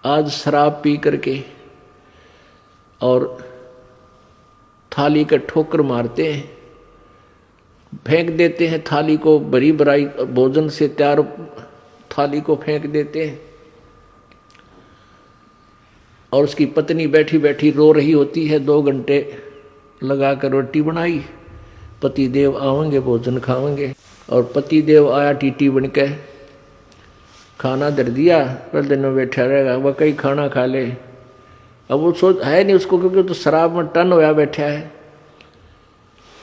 आज शराब पी करके और थाली का ठोकर मारते हैं, फेंक देते हैं थाली को, बड़ी बराई भोजन से तैयार थाली को फेंक देते हैं। और उसकी पत्नी बैठी बैठी रो रही होती है, 2 घंटे लगाकर रोटी बनाई, पति देव आवेंगे भोजन खावेंगे, और पति देव आया टीटी बन के, खाना धर दिया, पहले दिन में बैठा रहेगा, वह कई खाना खा ले। अब वो सोच है नहीं उसको, क्योंकि तो शराब में टन होया बैठा है।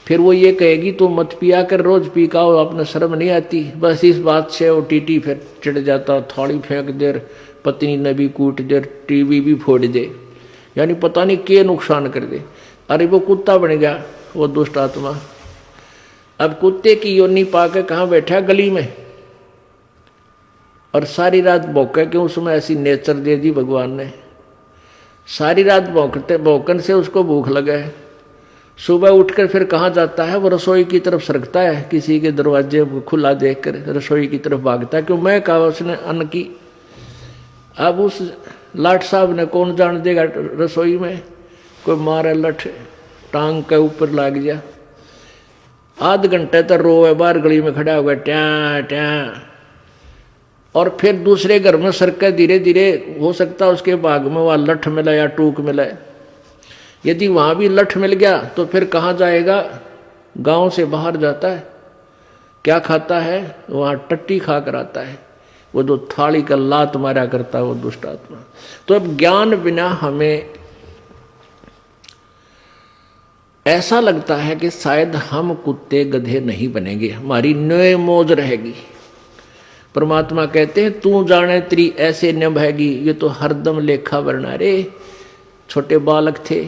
फिर वो ये कहेगी तो मत पिया कर, रोज पी का हो, अपने शर्म नहीं आती। बस इस बात से वो टीटी फिर चिढ़ जाता, थाली फेंक दे, पत्नी ने भी कूट दे, टीवी भी फोड़ दे, यानी पता नहीं क्या नुकसान कर दे। अरे वो कुत्ता बन गया वो दुष्ट आत्मा। अब कुत्ते की योनि पाके कहाँ बैठा, गली में, और सारी रात भौंके, क्यों उसमें ऐसी नेचर दे दी भगवान ने। सारी रात भौंकते भौंकन से उसको भूख लगा है। सुबह उठकर फिर कहाँ जाता है, वो रसोई की तरफ सरकता है, किसी के दरवाजे खुला देखकर रसोई की तरफ भागता है, क्यों मैं कहा उसने अन्न की। अब उस लाट साहब ने कौन जान देगा, रसोई में कोई मारे लठ टांग के ऊपर लाग गया। आध घंटे तक रोए, बाहर गली में खड़ा होगा ट्या ट्या, और फिर दूसरे घर में सरके धीरे धीरे, हो सकता है उसके भाग में वह लठ मिला या टूक मिला। यदि वहां भी लठ मिल गया तो फिर कहाँ जाएगा, गांव से बाहर जाता है। क्या खाता है, वहां टट्टी खा कर आता है, वो जो थाली का लात मारा करता है वो दुष्ट आत्मा। तो अब ज्ञान बिना हमें ऐसा लगता है कि शायद हम कुत्ते गधे नहीं बनेंगे, हमारी न्योय मौज रहेगी। परमात्मा कहते हैं तू जाने तेरी ऐसे न बहेगी, ये तो हरदम लेखा वरना रे। छोटे बालक थे,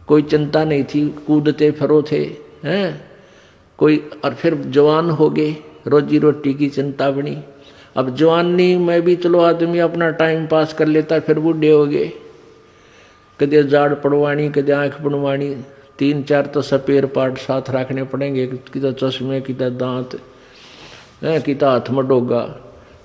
कोई चिंता नहीं थी, कूदते फिरो थे, हैं कोई, और फिर जवान हो गए, रोजी रोटी की चिंता बनी। अब जवानी में भी चलो आदमी अपना टाइम पास कर लेता, फिर बूढ़े हो गए, कदे जाड़ पड़वानी, कदे आँख बनवानी, 3-4 तो सपेर पार्ट साथ रखने पड़ेंगे, किता चश्मे, किता दांत, किता हाथ में डोगा।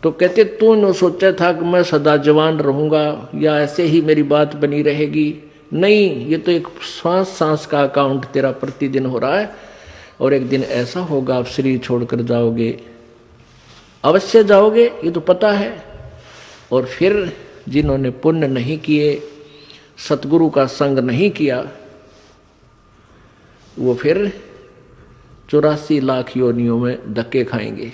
तो कहते तू न सोचा था कि मैं सदा जवान रहूंगा या ऐसे ही मेरी बात बनी रहेगी। नहीं, ये तो एक सांस सांस का अकाउंट तेरा प्रतिदिन हो रहा है, और एक दिन ऐसा होगा आप शरीर छोड़कर जाओगे, अवश्य जाओगे, ये तो पता है। और फिर जिन्होंने पुण्य नहीं किए, सतगुरु का संग नहीं किया, वो फिर 84 लाख योनियों में धक्के खाएंगे।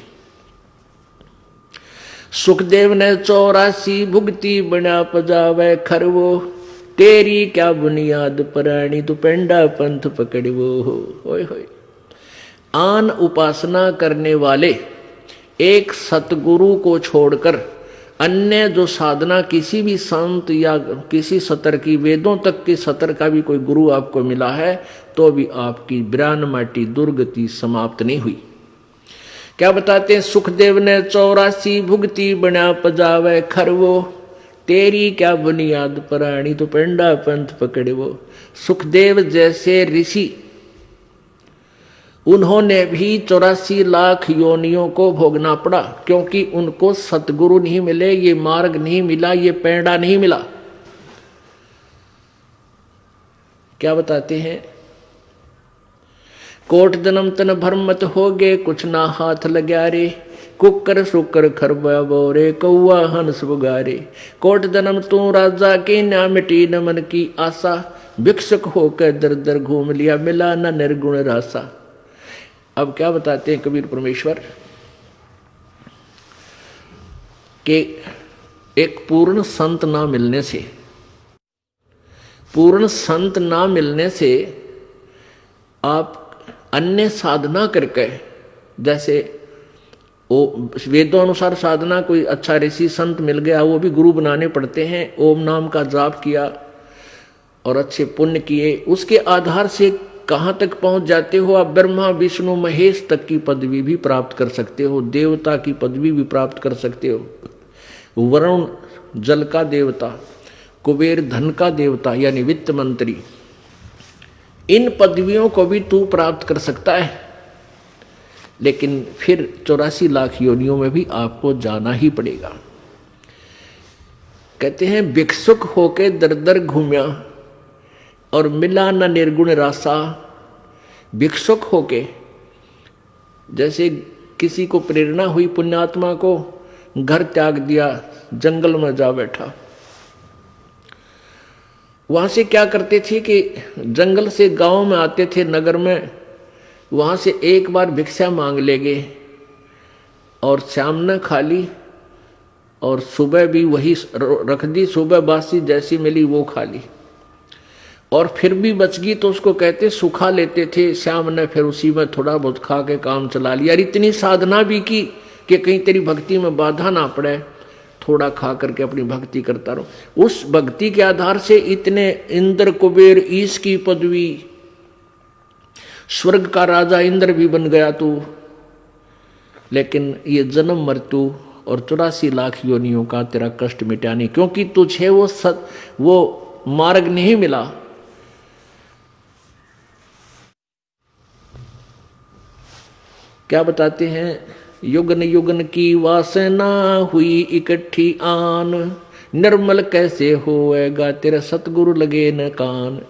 सुखदेव ने 84 भुगती बना पजावे खरवो, तेरी क्या बुनियाद पराणी तू पेंडा पंथ पकड़वो। होय होय। आन उपासना करने वाले एक सतगुरु को छोड़कर अन्य जो साधना किसी भी संत या किसी सतर की, वेदों तक की सतर का भी कोई गुरु आपको मिला है, तो भी आपकी ब्राह्मणाटी दुर्गति समाप्त नहीं हुई। क्या बताते हैं, सुखदेव ने 84 भुगती बना पजावे खरवो, तेरी क्या बुनियाद पराणी तो पेंडा पंथ पकड़वो। सुखदेव जैसे ऋषि, उन्होंने भी 84 लाख योनियों को भोगना पड़ा, क्योंकि उनको सतगुरु नहीं मिले, ये मार्ग नहीं मिला, ये पेंडा नहीं मिला। क्या बताते हैं, कोट जन्म तन भरमत हो गए, कुछ ना हाथ लग्या रे, कुकर सुकर खरबा बोरे, कौआ हंस बुगारे। कोट जन्म तू राजा की, ना मिटी न मन की आशा, भिक्षुक होकर दर दर घूम लिया, मिला न निर्गुण रासा। अब क्या बताते हैं कबीर परमेश्वर कि एक पूर्ण संत ना मिलने से, पूर्ण संत ना मिलने से आप अन्य साधना करके, जैसे वो वेदों अनुसार साधना, कोई अच्छा ऋषि संत मिल गया, वो भी गुरु बनाने पड़ते हैं। ओम नाम का जाप किया और अच्छे पुण्य किए, उसके आधार से कहाँ तक पहुंच जाते हो आप, ब्रह्मा विष्णु महेश तक की पदवी भी प्राप्त कर सकते हो, देवता की पदवी भी प्राप्त कर सकते हो। वरुण जल का देवता, कुबेर धन का देवता यानी वित्त मंत्री, इन पदवियों को भी तू प्राप्त कर सकता है। लेकिन फिर 84 लाख योनियों में भी आपको जाना ही पड़ेगा। कहते हैं भिक्षुक होके दर दर घूम्या और मिला न निर्गुण रासा। भिक्षुक होके, जैसे किसी को प्रेरणा हुई पुण्यात्मा को, घर त्याग दिया, जंगल में जा बैठा। वहां से क्या करते थे कि जंगल से गांव में आते थे, नगर में, वहां से एक बार भिक्षा मांग लेंगे और शाम न खा ली और सुबह भी वही रख दी, सुबह बासी जैसी मिली वो खा ली, और फिर भी बच गई तो उसको कहते सुखा लेते थे। शाम ने फिर उसी में थोड़ा बहुत खा के काम चला लिया। इतनी साधना भी की कि कहीं तेरी भक्ति में बाधा ना पड़े, थोड़ा खा करके अपनी भक्ति करता रहो। उस भक्ति के आधार से इतने इंद्र कुबेर ईश की पदवी, स्वर्ग का राजा इंद्र भी बन गया तू। लेकिन ये जन्म मृत्यु और 84 लाख योनियों का तेरा कष्ट मिटा नहीं, क्योंकि तुझे वो मार्ग नहीं मिला। क्या बताते हैं, युगन युगन की वासना हुई इकट्ठी आन, निर्मल कैसे होएगा तेरा सतगुरु लगे न कान।